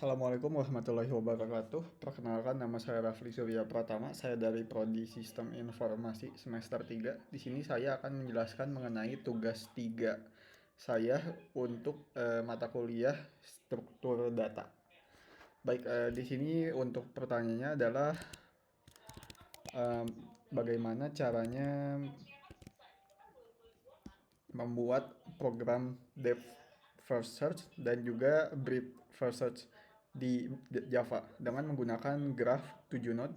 Assalamualaikum warahmatullahi wabarakatuh. Perkenalkan, nama saya Rafli Surya Pratama. Saya dari Prodi Sistem Informasi semester 3. Di sini saya akan menjelaskan mengenai tugas 3 saya untuk mata kuliah struktur data. Baik, di sini untuk pertanyaannya adalah em, bagaimana caranya membuat program Depth First Search dan juga Breadth First Search di Java dengan menggunakan graph 7 node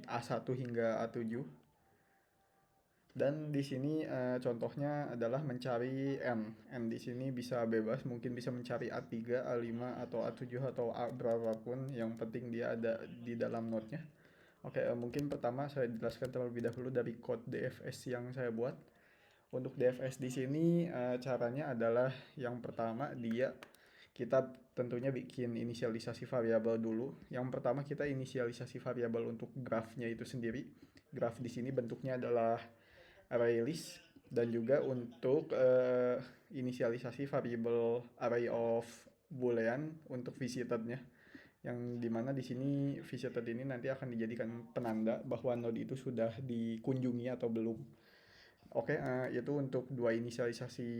A1 hingga A7. Dan di sini contohnya adalah mencari n. N di sini bisa bebas, mungkin bisa mencari A3, A5 atau A7 atau A berapapun, yang penting dia ada di dalam node-nya. Oke, mungkin pertama saya jelaskan terlebih dahulu dari code DFS yang saya buat. Untuk DFS di sini caranya adalah yang pertama kita tentunya bikin inisialisasi variabel dulu. Yang pertama kita inisialisasi variabel untuk grafnya itu sendiri. Graf di sini bentuknya adalah array list, dan juga untuk inisialisasi variabel array of boolean untuk visitednya, yang dimana di sini visited ini nanti akan dijadikan penanda bahwa node itu sudah dikunjungi atau belum. Oke, itu untuk dua inisialisasi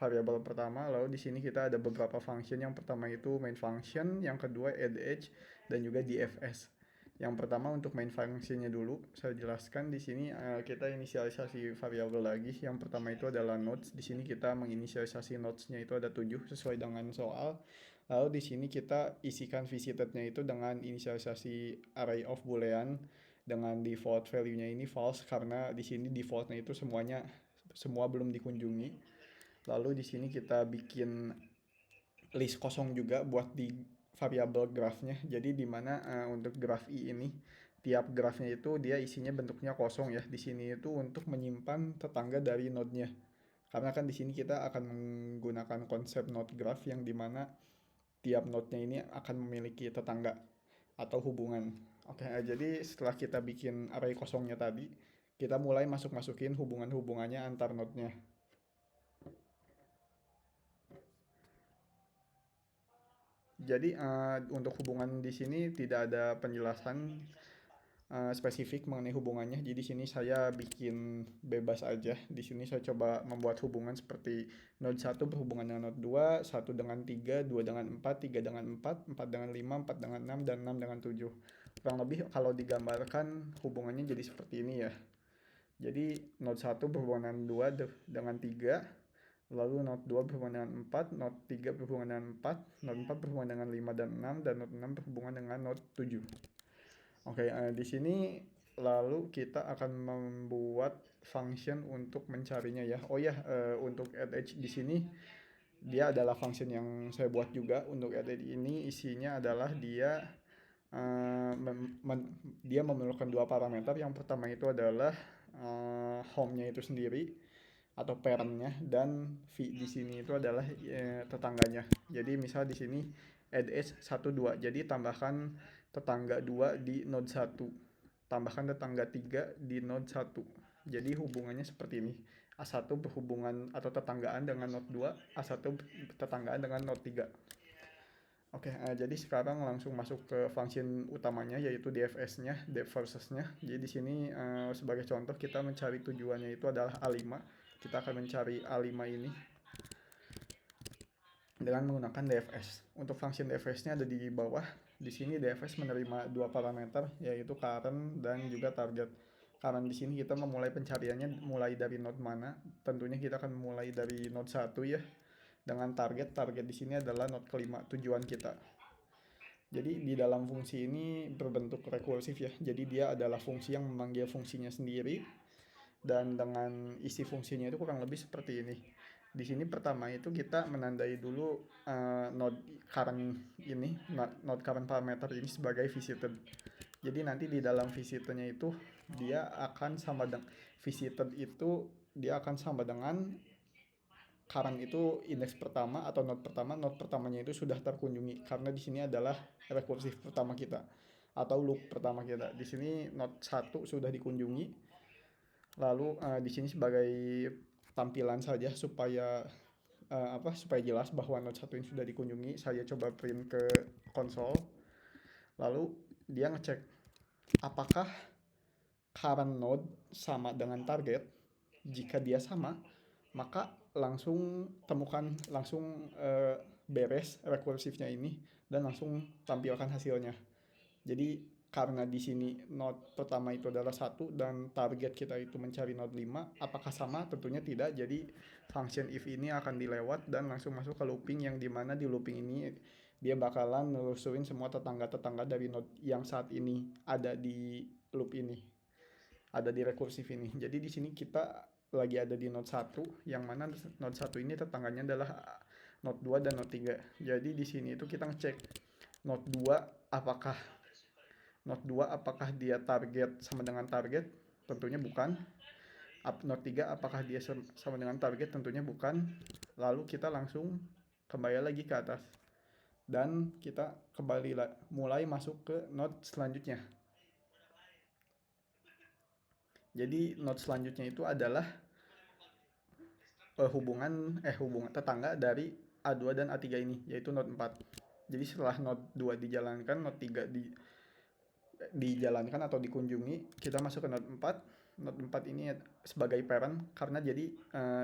variabel pertama. Lalu di sini kita ada beberapa function. Yang pertama itu main function, yang kedua add edge, dan juga dfs. Yang pertama untuk main functionnya dulu, saya jelaskan di sini kita inisialisasi variabel lagi. Yang pertama itu adalah nodes. Di sini kita menginisialisasi nodesnya itu ada 7 sesuai dengan soal. Lalu di sini kita isikan visitednya itu dengan inisialisasi array of boolean dengan default value-nya ini false, karena di sini defaultnya itu semua belum dikunjungi. Lalu di sini kita bikin list kosong juga buat di variabel grafnya. Jadi di mana untuk graf i ini tiap grafnya itu dia isinya bentuknya kosong ya. Di sini itu untuk menyimpan tetangga dari node-nya. Karena kan di sini kita akan menggunakan konsep node graph yang dimana tiap node-nya ini akan memiliki tetangga atau hubungan. Oke, jadi setelah kita bikin array kosongnya tadi, kita mulai masukin hubungan-hubungannya antar node-nya. Jadi untuk hubungan di sini tidak ada penjelasan spesifik mengenai hubungannya. Jadi di sini saya bikin bebas aja. Di sini saya coba membuat hubungan seperti node 1 berhubungan dengan node 2, 1 dengan 3, 2 dengan 4, 3 dengan 4, 4 dengan 5, 4 dengan 6, dan 6 dengan 7. Kurang lebih kalau digambarkan hubungannya jadi seperti ini ya. Jadi node 1 berhubungan dengan 2 dengan 3, lalu node 2 berhubungan dengan 4, node 3 berhubungan dengan 4, node 4 berhubungan dengan 5 dan 6, dan node 6 berhubungan dengan node 7. Oke, di sini lalu kita akan membuat function untuk mencarinya ya. Oh ya, untuk add di sini dia adalah function yang saya buat juga. Untuk add ini isinya adalah dia memerlukan dua parameter. Yang pertama itu adalah home-nya itu sendiri atau parent-nya, dan di sini itu adalah tetangganya. Jadi misal di sini add edge 1 2. Jadi tambahkan tetangga 2 di node 1. Tambahkan tetangga 3 di node 1. Jadi hubungannya seperti ini. A1 berhubungan atau tetanggaan dengan node 2, A1 tetanggaan dengan node 3. Oke, jadi sekarang langsung masuk ke function utamanya, yaitu DFS-nya, depth versus-nya. Jadi di sini sebagai contoh kita mencari tujuannya itu adalah A5. Kita akan mencari A5 ini dengan menggunakan DFS. Untuk function DFS-nya ada di bawah. Di sini DFS menerima dua parameter, yaitu current dan juga target. Current di sini kita memulai pencariannya mulai dari node mana? Tentunya kita akan mulai dari node 1 ya. Dengan target di sini adalah node kelima, tujuan kita. Jadi di dalam fungsi ini berbentuk rekursif ya. Jadi dia adalah fungsi yang memanggil fungsinya sendiri, dan dengan isi fungsinya itu kurang lebih seperti ini. Di sini pertama itu kita menandai dulu node current ini, node current parameter ini sebagai visited. Jadi nanti di dalam visitednya itu dia akan sama dengan visited itu dia akan sama dengan current itu indeks pertama atau node pertama. Node pertamanya itu sudah terkunjungi karena di sini adalah rekursif pertama kita atau loop pertama kita. Di sini node 1 sudah dikunjungi. Lalu di sini sebagai tampilan saja supaya supaya jelas bahwa node 1 ini sudah dikunjungi, saya coba print ke konsol, lalu dia ngecek apakah current node sama dengan target. Jika dia sama, maka langsung beres rekursifnya ini dan langsung tampilkan hasilnya. Jadi karena di sini node pertama itu adalah 1 dan target kita itu mencari node 5, apakah sama? Tentunya tidak. Jadi function if ini akan dilewat dan langsung masuk ke looping, yang dimana di looping ini dia bakalan nelusurin semua tetangga-tetangga dari node yang saat ini ada di loop ini, ada di rekursif ini. Jadi di sini kita lagi ada di node 1, yang mana node 1 ini tetangganya adalah node 2 dan node 3. Jadi di sini itu kita ngecek node 2 apakah dia target sama dengan target? Tentunya bukan. Node 3 apakah dia sama dengan target? Tentunya bukan. Lalu kita langsung kembali lagi ke atas dan kita mulai masuk ke node selanjutnya. Jadi node selanjutnya itu adalah hubungan tetangga dari A2 dan A3 ini, yaitu node 4. Jadi setelah node 2 dijalankan, node 3 dijalankan atau dikunjungi, kita masuk ke node 4. Node 4 ini sebagai parent, karena jadi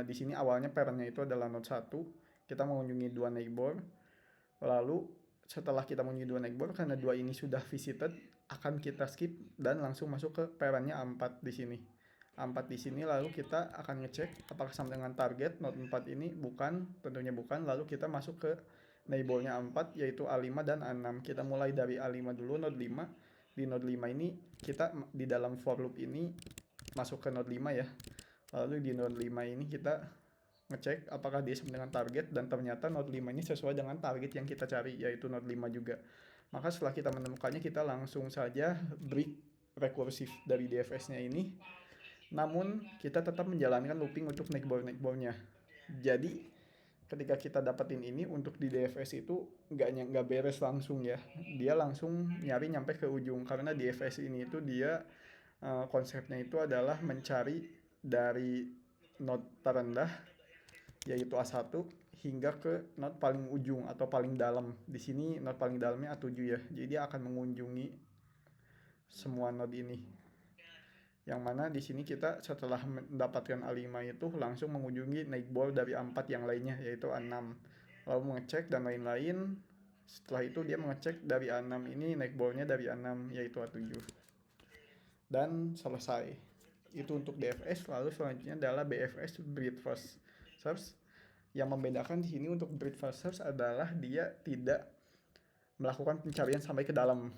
di sini awalnya parentnya itu adalah node 1. Kita mengunjungi 2 neighbor. Lalu setelah kita mengunjungi 2 neighbor, karena 2 ini sudah visited, akan kita skip dan langsung masuk ke parentnya A4 di sini. A4 di sini, lalu kita akan ngecek apakah sama dengan target. Node 4 ini bukan, tentunya bukan. Lalu kita masuk ke neighbornya A4, yaitu A5 dan A6. Kita mulai dari A5 dulu, node 5. Di node 5 ini kita di dalam for loop ini masuk ke node 5 ya. Lalu di node 5 ini kita ngecek apakah dia sama dengan target, dan ternyata node 5 ini sesuai dengan target yang kita cari, yaitu node 5 juga. Maka setelah kita menemukannya, kita langsung saja break rekursif dari DFS-nya ini. Namun kita tetap menjalankan looping untuk neighbor-nya. Jadi ketika kita dapetin ini untuk di DFS itu nggak beres langsung ya, dia langsung nyampe ke ujung, karena DFS ini itu dia konsepnya itu adalah mencari dari node terendah yaitu A1 hingga ke node paling ujung atau paling dalam. Di sini node paling dalamnya A7 ya, jadi dia akan mengunjungi semua node ini. Yang mana di sini kita setelah mendapatkan A5 itu langsung mengunjungi neighbor dari A4 yang lainnya, yaitu A6. Lalu mengecek dan lain-lain. Setelah itu dia mengecek dari A6 ini neighbornya dari A6, yaitu A7. Dan selesai. Itu untuk DFS. Lalu selanjutnya adalah BFS, breadth first search. Yang membedakan di sini untuk breadth first search adalah dia tidak melakukan pencarian sampai ke dalam,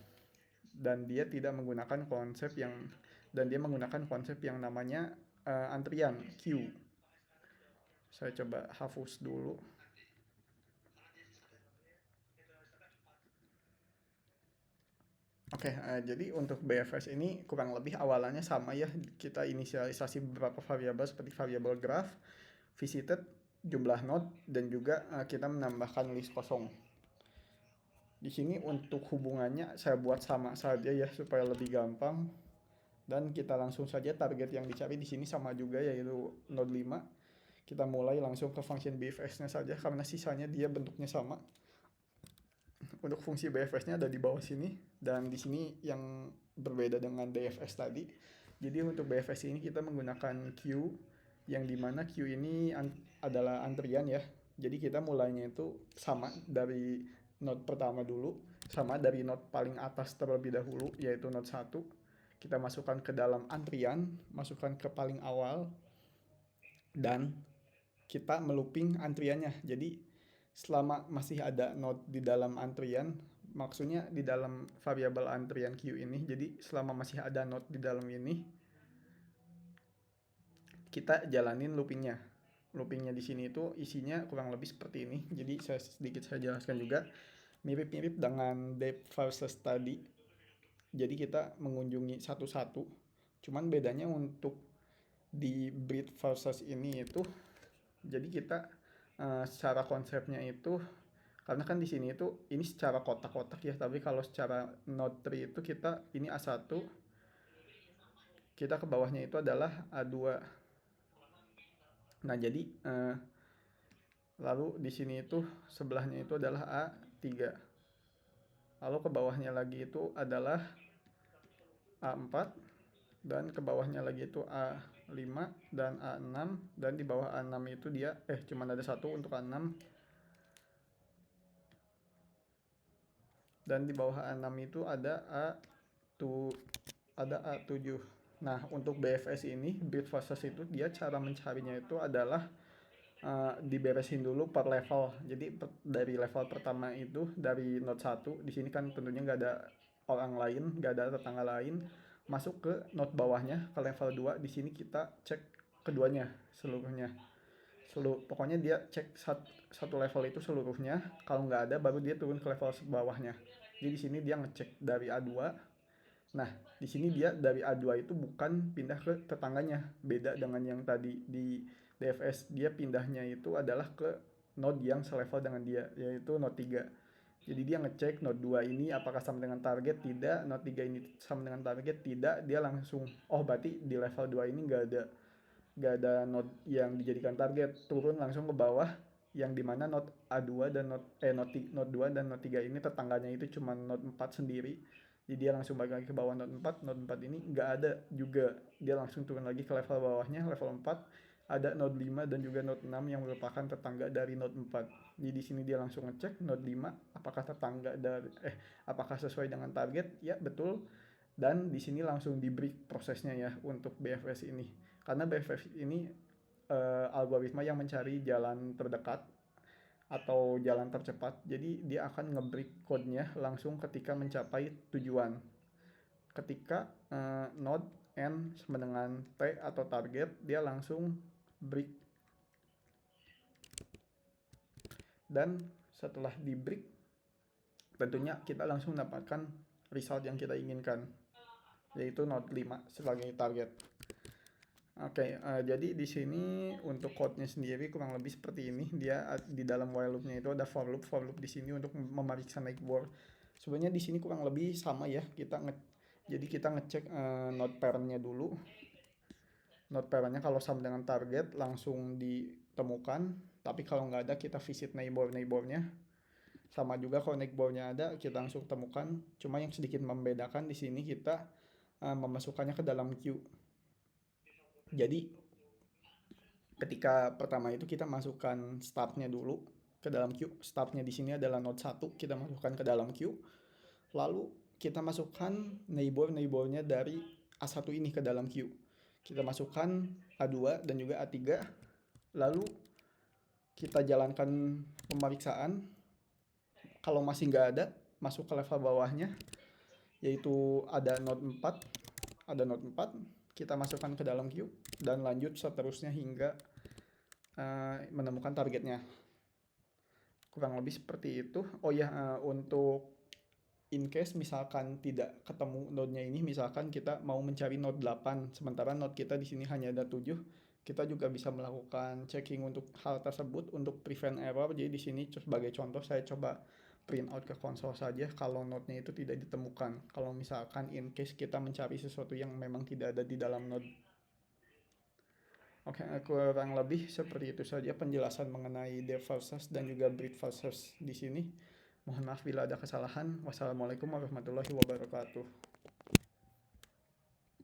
dan dia tidak menggunakan konsep yang namanya antrian queue. Saya coba hapus dulu. Oke, jadi untuk BFS ini kurang lebih awalannya sama ya. Kita inisialisasi beberapa variabel seperti variabel graph, visited, jumlah node, dan juga kita menambahkan list kosong. Di sini untuk hubungannya saya buat sama saja ya supaya lebih gampang. Dan kita langsung saja target yang dicari di sini sama juga, yaitu node 5. Kita mulai langsung ke function BFS-nya saja karena sisanya dia bentuknya sama. Untuk fungsi BFS-nya ada di bawah sini, dan di sini yang berbeda dengan DFS tadi. Jadi untuk BFS ini kita menggunakan queue, yang dimana queue ini adalah antrian ya. Jadi kita mulainya itu sama dari node pertama dulu, sama dari node paling atas terlebih dahulu, yaitu node 1. Kita masukkan ke dalam antrian, masukkan ke paling awal, dan kita melooping antriannya. Jadi selama masih ada node di dalam antrian, maksudnya di dalam variabel antrian queue ini, jadi selama masih ada node di dalam ini, kita jalanin loopingnya. Loopingnya di sini itu isinya kurang lebih seperti ini. Jadi saya jelaskan juga, mirip-mirip dengan depth versus tadi. Jadi kita mengunjungi satu-satu. Cuman bedanya untuk di breadth versus ini itu, jadi kita secara konsepnya itu, karena kan di sini itu ini secara kotak-kotak ya, tapi kalau secara node tree itu kita ini A1, kita ke bawahnya itu adalah A2. Nah jadi Lalu di sini itu sebelahnya itu adalah A3. Lalu ke bawahnya lagi itu adalah A4, dan ke bawahnya lagi itu A5 dan A6, dan di bawah A6 itu dia cuman ada satu untuk A6, dan di bawah A6 itu ada A7. Nah, untuk BFS ini, Bit Versus itu dia cara mencarinya itu adalah diberesin dulu per level. Jadi dari level pertama itu dari node 1, di sini kan tentunya nggak ada orang lain, nggak ada tetangga lain, masuk ke node bawahnya ke level 2. Di sini kita cek keduanya seluruhnya. Pokoknya dia cek satu level itu seluruhnya. Kalau nggak ada baru dia turun ke level bawahnya. Jadi di sini dia ngecek dari A2. Nah, di sini dia dari A2 itu bukan pindah ke tetangganya. Beda dengan yang tadi di DFS, dia pindahnya itu adalah ke node yang selevel dengan dia, yaitu node 3. Jadi dia ngecek node 2 ini apakah sama dengan target, tidak. Node 3 ini sama dengan target, tidak. Dia langsung, oh berarti di level 2 ini nggak ada node yang dijadikan target, turun langsung ke bawah, yang dimana node A2 dan node 2 dan node 3 ini tetangganya itu cuma node 4 sendiri. Jadi dia langsung balik lagi ke bawah node 4. Node 4 ini nggak ada juga, dia langsung turun lagi ke level bawahnya, level 4. Ada node 5 dan juga node 6 yang merupakan tetangga dari node 4. Jadi di sini dia langsung ngecek node 5 apakah tetangga dari apakah sesuai dengan target. Ya, betul. Dan di sini langsung di break prosesnya ya untuk BFS ini. Karena BFS ini algoritma yang mencari jalan terdekat atau jalan tercepat. Jadi dia akan nge-break code-nya langsung ketika mencapai tujuan. Ketika node N sama dengan T atau target, dia langsung break. Dan setelah di break, tentunya kita langsung mendapatkan result yang kita inginkan, yaitu node 5 sebagai target. Oke, jadi di sini untuk code-nya sendiri kurang lebih seperti ini. Dia di dalam while loop-nya itu ada for loop di sini untuk memeriksa neighbor. Sebenarnya di sini kurang lebih sama ya. Jadi kita ngecek node parent-nya dulu. Node parent-nya kalau sama dengan target langsung ditemukan. Tapi kalau nggak ada kita visit neighbor-nya. Sama juga kalau neighbor-nya ada kita langsung temukan. Cuma yang sedikit membedakan di sini kita memasukkannya ke dalam queue. Jadi ketika pertama itu kita masukkan startnya dulu ke dalam queue. Startnya di sini adalah node 1, kita masukkan ke dalam queue. Lalu kita masukkan neighbornya dari A1 ini ke dalam queue. Kita masukkan A2 dan juga A3. Lalu kita jalankan pemeriksaan. Kalau masih nggak ada, masuk ke level bawahnya, yaitu ada node 4. Kita masukkan ke dalam queue dan lanjut seterusnya hingga menemukan targetnya. Kurang lebih seperti itu. Oh ya, untuk in case misalkan tidak ketemu node-nya ini, misalkan kita mau mencari node 8 sementara node kita di sini hanya ada 7, kita juga bisa melakukan checking untuk hal tersebut untuk prevent error. Jadi di sini sebagai contoh saya coba print out ke konsol saja kalau node-nya itu tidak ditemukan. Kalau misalkan in case kita mencari sesuatu yang memang tidak ada di dalam node. Oke, kurang lebih seperti itu saja penjelasan mengenai dev versus dan juga breed versus di sini. Mohon maaf bila ada kesalahan. Wassalamualaikum warahmatullahi wabarakatuh.